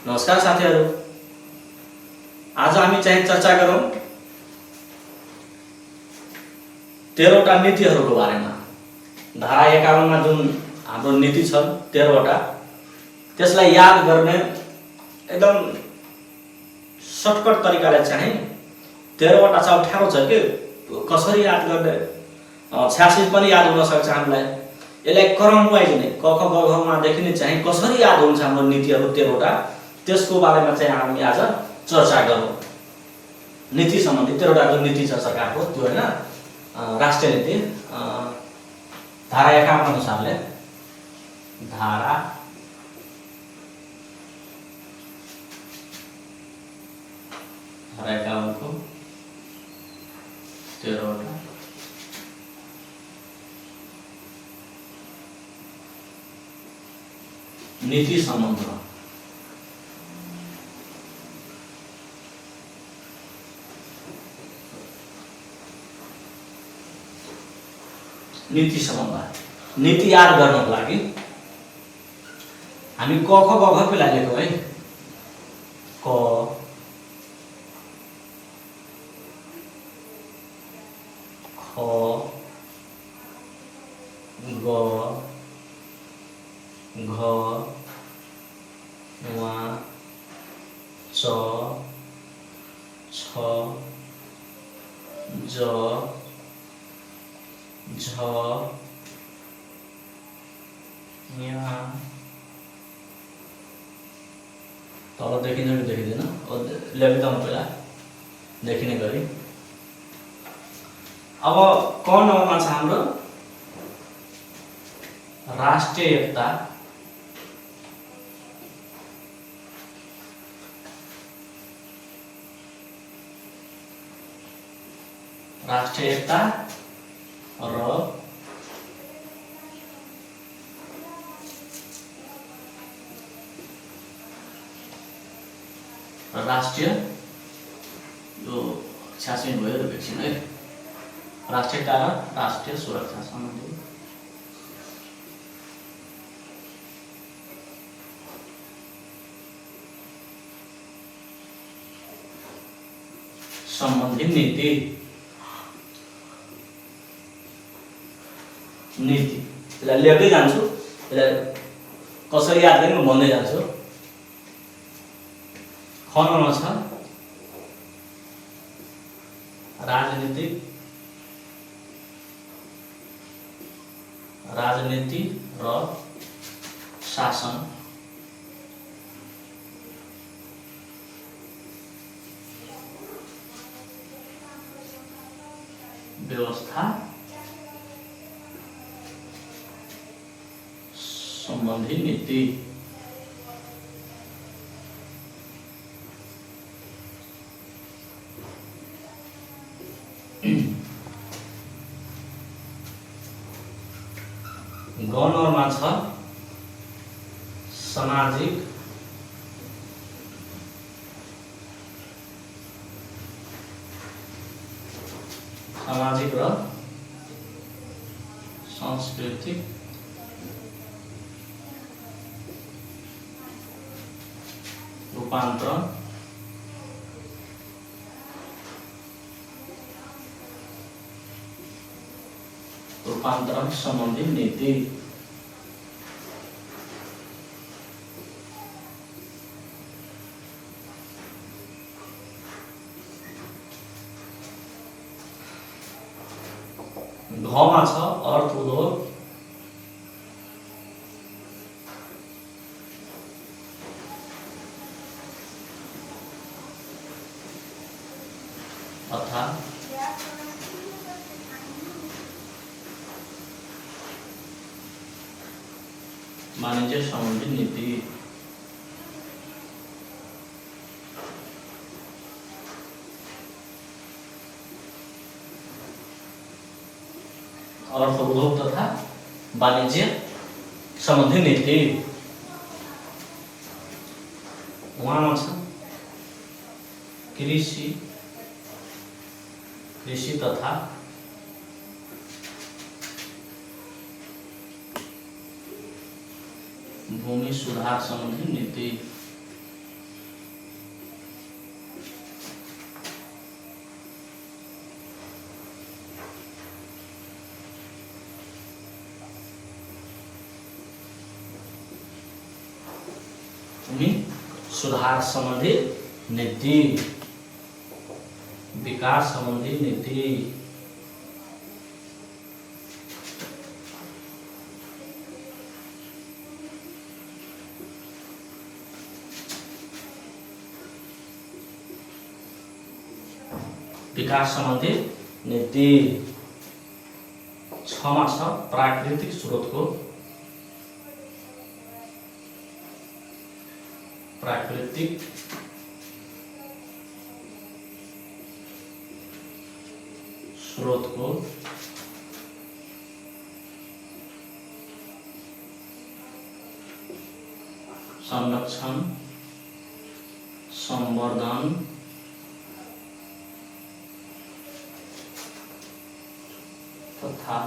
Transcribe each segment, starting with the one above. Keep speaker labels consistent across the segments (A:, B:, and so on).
A: नमस्कार साथीहरू, आज हामी चाहिँ चर्चा गरौँ 13वटा नीतिहरूको बारेमा। धारा 51 मा जुन हाम्रो नीति छ 13वटा, त्यसलाई याद गर्ने एकदम सर्टकट तरिकाले चाहिँ 13वटा चाहिँ अप्ठ्यारो छ कि कसरी याद गर्ने। 86 पनि याद हुन सक्छ हामीलाई। यसलाई क्रम वाइज नै क ख ग घ मादेखि नै चाहिँ कसरी याद हुन्छ हाम्रो नीतिहरू 13वटा, त्यसको बारेमा चाहिँ हामी आज चर्चा गरौँ। नीति सम्बन्धी 13वटा जुन नीति छ सरकारको, त्यो हैन राष्ट्रिय नीति धारा 51 अनुसारले, धारा 51 को 13वटा नीति सम्बन्ध नीति याद गर्नको लागि हामी क ख ग घ पेला लेखौँ है। क ख ग घ ङ च छ ज झ यहाँ तल देखिन्छ कि देखिँदैन, लेखिदिउँ पहिला देखिने गरी। अब क नम्बरमा छ हाम्रो राष्ट्रिय एकता, राष्ट्रिय एकता र राष्ट्रिय, यो 86 भयो र एकछिन है, राष्ट्रियता र राष्ट्रिय सुरक्षा सम्बन्धी नीति। यसलाई लेख्दै जान्छु, यसलाई कसरी याद गर्ने म भन्दै जान्छु। ख नम्बर छ राजनीति र शासन व्यवस्था सम्बन्धी नीति। ग नम्बरमा छ सामाजिक र सांस्कृतिक रूपान्तरण सम्बन्धी नीति। घमा छ अर्थ उद्योग तथा वाणिज्य सम्बन्धी नीति। अर्थ उद्योग तथा वाणिज्य सम्बन्धी नीति। वहाँ छ कृषि तथा भूमि सुधार सम्बन्धी नीति। सुधार सम्बन्धी नीति, विकास सम्बन्धी नीति। विकास सम्बन्धी नीति। 6 मा छ प्राकृतिक स्रोतको संरक्षण, संवर्धन तथा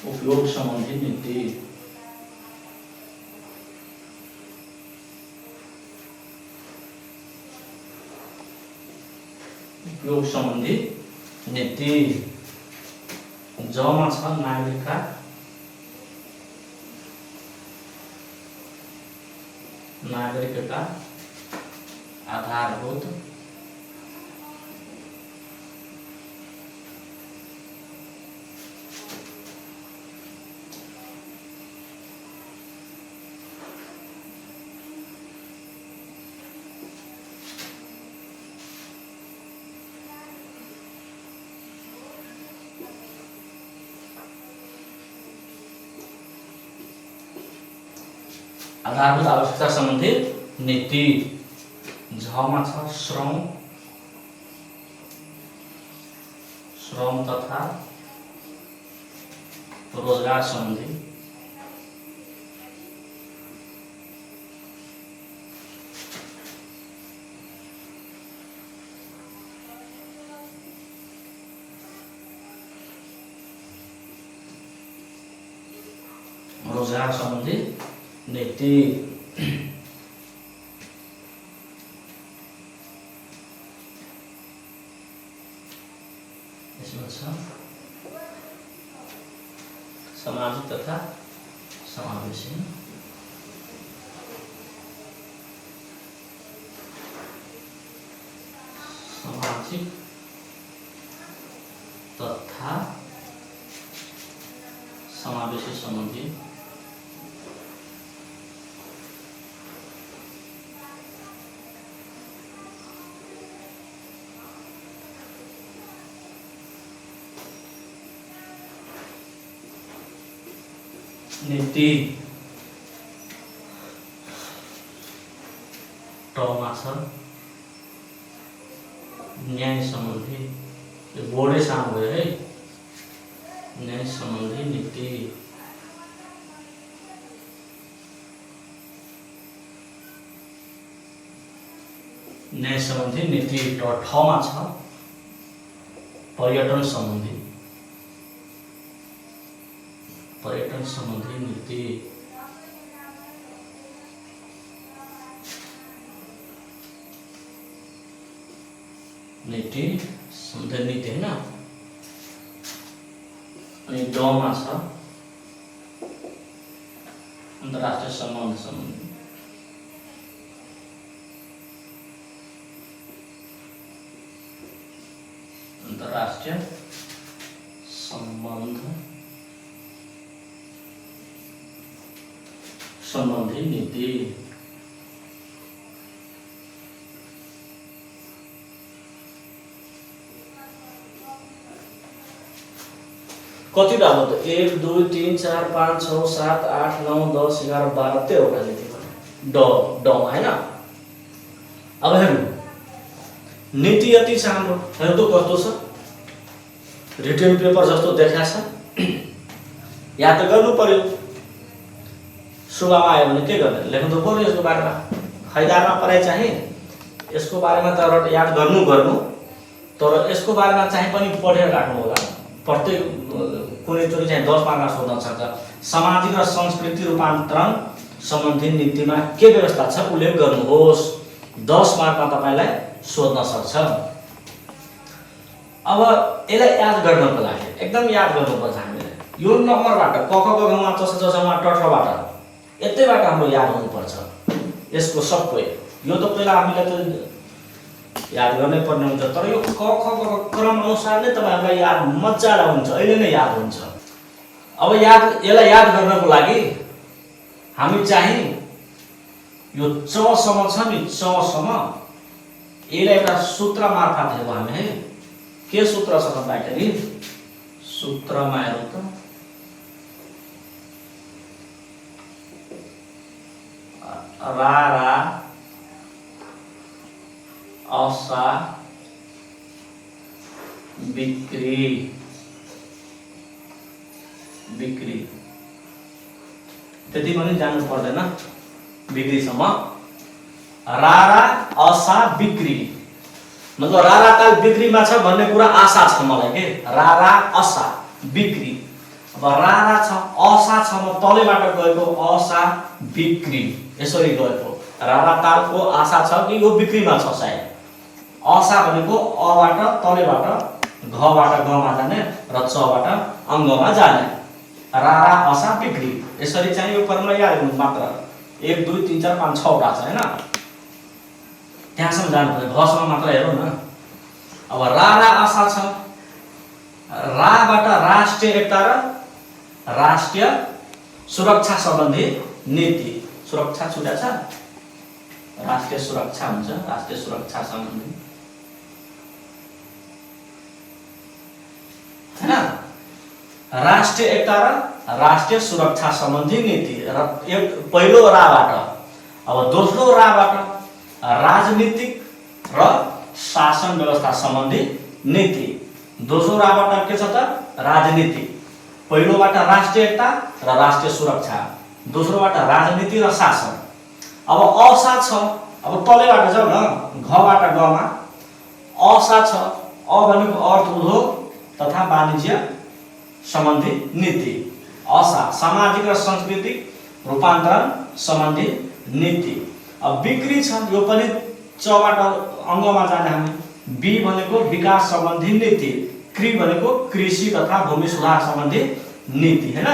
A: उपयोग सम्बन्धी नीति। उपयोग सम्बन्धी नीति। जमा छ नागरिकका आधारभूत आवश्यकता सम्बन्धी नीति। झमा छ श्रम तथा रोजगार सम्बन्धी नीति। इसमें सामाजिक तथा समावेशी तथा समावेशी सम्बन्धी नीति। टमा छ न्याय सम्बन्धी, यो बोर्डै सानो भयो है। न्याय सम्बन्धी नीति। न्याय सम्बन्धी नीति। ठमा छ पर्यटन सम्बन्धी नीति। सम्बन्धी नीति हैन। अनि डमा छ अन्तर्राष्ट्रिय सम्बन्ध सम्बन्धी अन्तर्राष्ट्रिय सम्बन्ध सम्बन्धी नीति। कतिवटा हो त 1 2 3 4 5 6 7 8 9 10 11 12 13वटा नीति भयो डमा हैन। अब हेर्नु नीति यति छ हाम्रो, हेर्नु त कस्तो छ, रिटन पेपर जस्तो देखा छ। याद त गर्नु पर्यो, सुबामा आयो भने के गर्ने, लेख्नु त पर्यो यसको बारेमा। खैदारमा पढाइ चाहिँ यसको बारेमा त याद गर्नु, तर यसको बारेमा चाहिँ पनि पढेर राख्नु होला। प्रत्येक कुनैचोटि चाहिँ 10 मार्कमा सोध्न सक्छ। सामाजिक र संस्कृति रूपान्तरण सम्बन्धी नीतिमा के व्यवस्था छ उल्लेख गर्नुहोस्। 10 मार्कमा तपाईलाई सोध्न सक्छ। अब यसलाई याद गर्नको लागि एकदम याद गर्नुपर्छ हामीले। यो नम्बरबाट क ख ग घ ङ च छ ज छ ङ ट ठ बाट यतैबाट हाम्रो याद हुनुपर्छ यसको सबै। यो त पहिला हामीले त याद गर्नै पर्ने हुन्छ, तर यो क ख ग घ क्रम अनुसार नै तपाईहरुलाई याद मजाले हुन्छ, अहिले नै याद हुन्छ। अब यसलाई याद गर्नको लागि हामी चाहिँ यो च सम्म छ नि, च सम्म यसलाई एउटा सूत्र मार्फत हेरौँ हामी है। के सूत्र छ भन्दाखेरि सूत्रमा हेरौँ त, रा रा असा बिक्री बिक्री त्यति पनि जानु पर्दैन बिक्रीसम्म। रारा असा बिक्री मतलब रारा काल बिक्रीमा छ भन्ने कुरा आशा छ मलाई के, रारा असा बिक्री। अब रारा छ असा छ म तलेबाट गएको असा बिक्री यसरी गएको, रारा कालको आशा छ कि यो बिक्रीमा छ सायद। असा भनेको अबाट तलेबाट घबाट गमा जाने र चबाट अङ्गमा जाने, रारा असा बिक्री यसरी चाहिँ यो फर्मुला याद गर्नु मात्र। 1 2 3 4 5 6 वटा छ हैन, त्यहाँसम्म जानु पर्छ, घसम्म मात्र हेरौँ न। अब रारा आशा छ, राबाट राष्ट्रिय एकता र राष्ट्रिय सुरक्षा सम्बन्धी नीति, सुरक्षा छुट्या छ, राष्ट्रिय सुरक्षा हुन्छ, राष्ट्रिय सुरक्षा सम्बन्धी हैन, राष्ट्रिय एकता र राष्ट्रिय सुरक्षा सम्बन्धी नीति र पहिलो राबाट। अब दोस्रो राबाट राजनीतिक र शासन व्यवस्था सम्बन्धी नीति। दोस्रो राबाट के छ त राजनीति, पहिलोबाट राष्ट्रिय एकता र राष्ट्रिय सुरक्षा, दोस्रोबाट राजनीति र शासन। अब असा छ, अब तलेबाट जाऊ न, घबाट गमा असा छ, अ भनेको अर्थ उद्योग तथा वाणिज्य सम्बन्धी नीति, असा सामाजिक र सांस्कृतिक रूपान्तरण सम्बन्धी नीति। अब बिक्री छ, यो पनि चबाट अङ्गमा जाने हामी, बी भनेको विकास सम्बन्धी नीति, क्री भनेको कृषि तथा भूमि सुधार सम्बन्धी नीति हैन।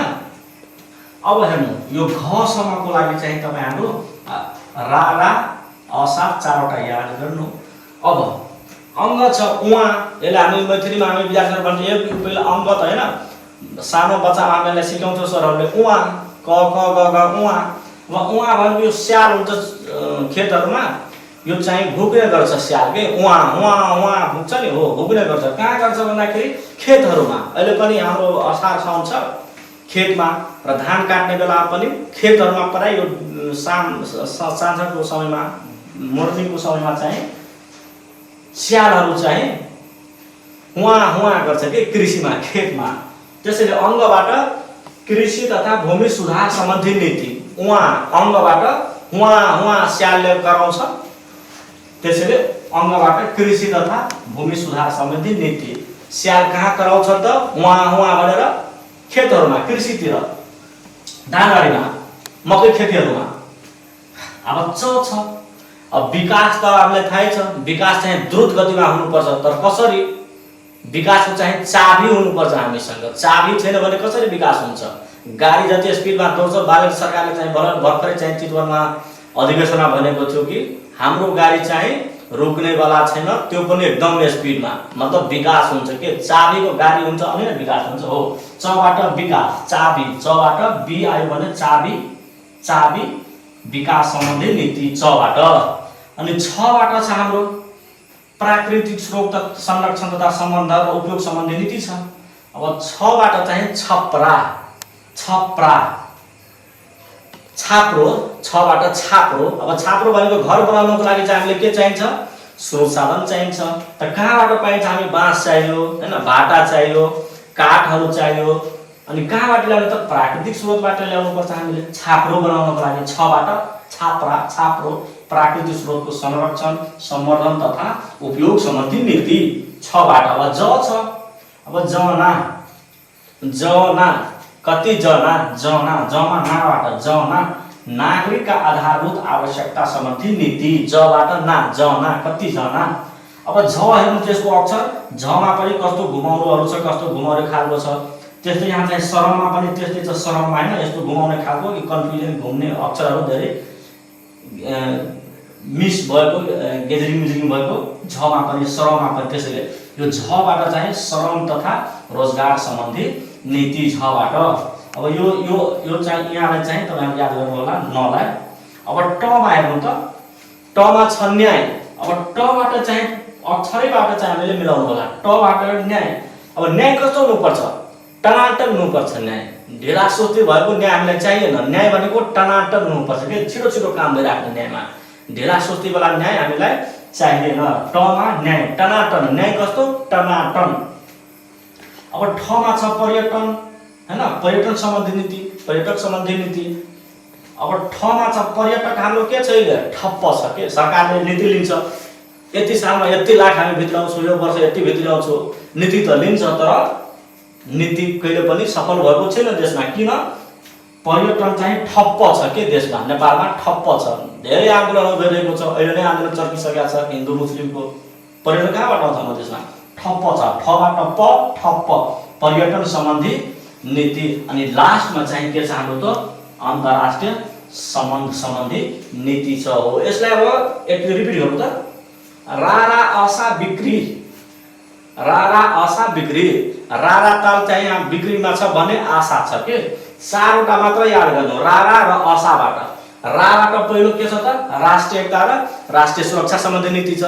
A: अब हेर्नु यो घ सम्मको लागि चाहिँ तपाईहरु रा रा असा चारवटा याद गर्नु। अब अङ्ग छ उहाँ, यसलाई हामी मैथिलीमा हामी विद्यार्थीहरु भन्छ एक पहिला अङ्ग त हैन, सानो बच्चामा हामीलाई सिकाउँथ्यो सरहरूले उहाँ क ख ग घ उहाँ। अब उहाँ भनेको यो स्याल हुन्छ खेतहरुमा, यो चाहिँ भुक्ने गर्छ स्याल के, उहाँ उहाँ उहाँ भुक्छ नि, हो भुक्ने गर्छ। कहाँ गर्छ भन्दाखेरि खेतहरुमा। अहिले पनि हाम्रो असार साउन छ खेतमा र धान काट्ने बेला पनि खेतहरुमा प्राय यो साँझको समयमा मोर्निङको समयमा चाहिँ स्यालहरु चाहिँ उहाँ उहाँ गर्छ के कृषिमा खेतमा। त्यसैले अङ्गबाट कृषि तथा भूमि सुधार सम्बन्धी नीति, उहाँ अङ्गबाट उहाँ उहाँ स्यालले गराउँछ, त्यसैले अङ्गबाट कृषि तथा भूमि सुधार सम्बन्धी नीति। स्याल कहाँ कराउँछ त उहाँ उहाँ भनेर खेतहरुमा, कृषितिर, धानबारीमा, मकै खेतीहरुमा। अब च छ, अब विकास त हामीलाई थाहै छ, विकास चाहिँ द्रुत गतिमा हुनुपर्छ, तर कसरी विकासको चाहिँ चाबी हुनुपर्छ हामीसँग। चाबी छैन भने कसरी विकास हुन्छ? गाडी जति स्पिडमा दौड्छ, बालेश्वर सरकारले चाहिँ भर्खरै चाहिँ चितवनमा अधिवेशनमा भनेको थियो कि हाम्रो गाडी चाहिँ रोक्नेवाला छैन, त्यो पनि एकदम स्पिडमा, मतलब विकास हुन्छ के, चाबीको गाडी हुन्छ अनि विकास हुन्छ। हो चबाट विकास, चाबी, चबाट बी आयो भने चाबी, चाबी विकास सम्बन्धी नीति चबाट। अनि छबाट छ हाम्रो प्राकृतिक स्रोत संरक्षण तथा सम्बन्ध र उपयोग सम्बन्धी नीति छ। अब छबाट चाहिँ छप्रा, छप्रा छाप्रो, छबाट छाप्रो। अब छाप्रो भनेको घर बनाउनको लागि चाहिँ हामीले के चाहिन्छ? स्रोत साधन चाहिन्छ। त कहाँबाट पाइन्छ? हामी बाँस चाहियो हैन, भाटा चाहियो, काठहरु चाहियो। अनि कहाँबाट ल्याउनु त? प्राकृतिक स्रोतबाट ल्याउनु पर्छ हामीले छाप्रो बनाउनको लागि। छबाट छाप्रा, छाप्रो प्राकृतिक स्रोतको संरक्षण, सम्वर्धन तथा उपयोग सम्बन्धी नीति छबाट। अब ज छ, अब जना, जना कति जना, जना, जमा नाबाट जना नागरिकका आधारभूत आवश्यकता सम्बन्धी नीति जबाट ना, जना कति जना। अब झ हेर्नु त्यसको अक्षर, झमा पनि कस्तो घुमाउरोहरु छ, कस्तो घुमाउरे खालको छ। त्यस्तै यहाँ चाहिँ सरममा पनि त्यस्तै छ। सरममा हैन यस्तो घुमाउने खालको कि कन्फ्युजन घुम्ने अक्षरहरू धेरै मिस भएको गेजरिङ मिजरिङ भएको। झमा पनि सरममा पनि त्यसैले यो झबाट चाहिँ श्रम तथा रोजगार सम्बन्धी नीति झबाट। अब यो चाहिँ यहाँलाई चाहिँ तपाईहरु याद गर्नु होला नलाई। अब टमा हेर्नु त, टमा छ न्याय। अब टबाट चाहिँ अक्षरैबाट चाहिँ हामीले मिलाउनु होला। टबाट न्याय। अब न्याय कस्तो हुनुपर्छ? टनाटन हुनुपर्छ न्याय। ढिला सुस्ती भएको न्याय हामीलाई चाहिएन। न्याय भनेको टनाटन हुनुपर्छ के छिटो छिटो काम भइराख्ने न्यायमा। ढिला सुस्ती वाला न्याय हामीलाई चाहिएन। टमा न्याय, टनाटन। न्याय कस्तो? टनाटन। अब ठमा छ पर्यटन हैन, पर्यटन सम्बन्धी नीति, पर्यटक सम्बन्धी नीति। अब ठमा छ पर्यटक हाम्रो के छ अहिले? ठप्प छ के, सरकारले नीति लिन्छ यति सालमा यति लाख हामी भित्राउँछौँ, यो वर्ष यति भित्राउँछौँ, नीति त लिन्छ तर नीति कहिले पनि सफल भएको छैन देशमा। किन? पर्यटन चाहिँ ठप्प छ के देशमा, नेपालमा ठप्प छ। धेरै आन्दोलनहरू भइरहेको छ, अहिले नै आन्दोलन चर्किसकेको छ हिन्दू मुस्लिमको। पर्यटन कहाँबाट आउँछ हाम्रो देशमा? ठप्प छ। ठबाट प ठप्प, पर्यटन सम्बन्धी नीति। अनि लास्टमा चाहिँ के छ हाम्रो त? अन्तर्राष्ट्रिय सम्बन्ध सम्बन्धी नीति छ हो। यसलाई अब एकचोटि रिपिट गर्नु त। रारा आशा बिक्री, रारा आशा बिक्री। रारा ताल चाहिँ यहाँ बिक्रीमा छ भने आशा छ के। चारवटा मात्र याद गर्नु रारा र आशाबाट। राबाट पहिलो के छ त? राष्ट्रिय एकता र राष्ट्रिय सुरक्षा सम्बन्धी नीति छ।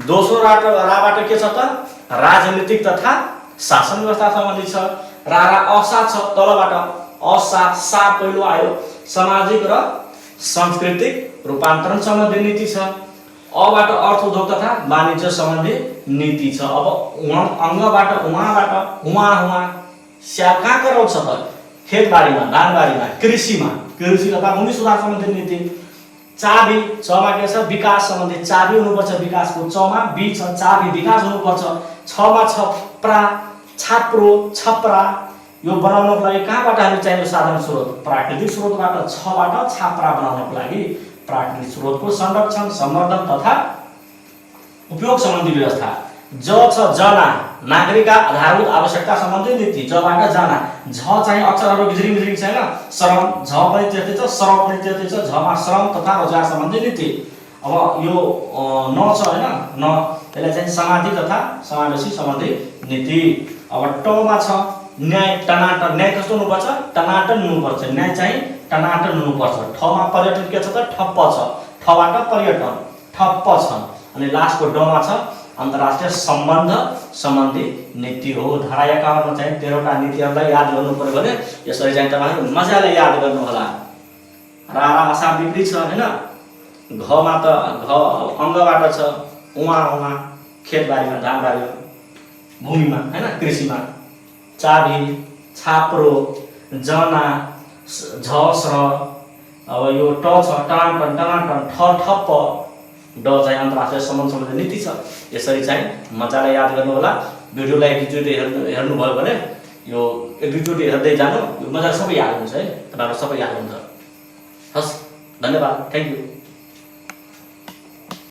A: दोस्रो राबाट के छ त? राजनीतिक तथा शासन व्यवस्था सम्बन्धी छ। रारा आशा छ तलबाट। आशा सा पहिलो आयो, सामाजिक र सांस्कृतिक रूपान्तरण सम्बन्धी नीति छ। अबाट अर्थ उद्योग तथा वाणिज्य सम्बन्धी नीति छ। अब अङ्गबाट उहाँबाट हुआ स्या कहाँ कराउँछ त? खेतबारीमा, धानबारीमा, कृषिमा, कृषि तथा भूमि सुधार सम्बन्धी नीति। चाबी चमा के छ? विकास सम्बन्धी चाबी हुनुपर्छ विकासको। चमा बी छ चाबी विकास हुनुपर्छ। छमा छप्रा, छाप्रो, छपरा। यो बनाउनको लागि कहाँबाट हामी चाहियो साधन स्रोत? प्राकृतिक स्रोतबाट। छबाट छाप्रा बनाउनको लागि प्राकृतिक स्रोतको संरक्षण, संवर्धन तथा उपयोग सम्बन्धी व्यवस्था। ज छ जना, नागरिकका आधारभूत आवश्यकता सम्बन्धी नीति। जबाट जना। झ चाहिँ अक्षरहरू गिजरिङ गिजरिङ छैन। श्रम, झ पनि त्यस्तै छ, श्रम पनि त्यस्तै छ। झमा श्रम तथा रोजगार सम्बन्धी नीति। अब यो न छ हैन, न यसलाई चाहिँ सामाजिक तथा समावेशी सम्बन्धी नीति। अब टमा छ न्याय, टनाटन। न्याय कस्तो हुनुपर्छ? टनाटन हुनुपर्छ। न्याय चाहिँ टनाटन हुनुपर्छ। ठमा पर्यटन के छ त? ठप्प छ। ठबाट पर्यटन ठप्प छ। अनि लास्टको डमा छ अन्तर्राष्ट्रिय सम्बन्ध सम्बन्धी नीति हो। धारा 51 मा चाहिँ 13 वटा नीतिहरूलाई याद गर्नु पर्यो भने यसरी चाहिँ तपाईहरु मजाले याद गर्नु होला। रारा आशा बिक्री छ हैन। घमा त घ अङ्गबाट छ, उहाँ खेतबारीमा, धानबारीमा, भूमिमा हैन, कृषिमा। चाबी, छाप्रो, जना, झस्र। अब यो ट छ टनाटन, टनाटन, ठ ठप्प। ड चाहिँ अन्तर्राष्ट्रिय सम्बन्ध सम्बन्धी नीति छ। यसरी चाहिँ मजाले याद गर्नु होला। भिडियोलाई एकचोटि हेर्नुभयो भने यो एक दुईचोटि हेर्दै जानु, यो मजाले सबै याद हुन्छ है। तपाईहरु सबै याद हुन्छ। हस्, धन्यवाद, थ्यांक यू।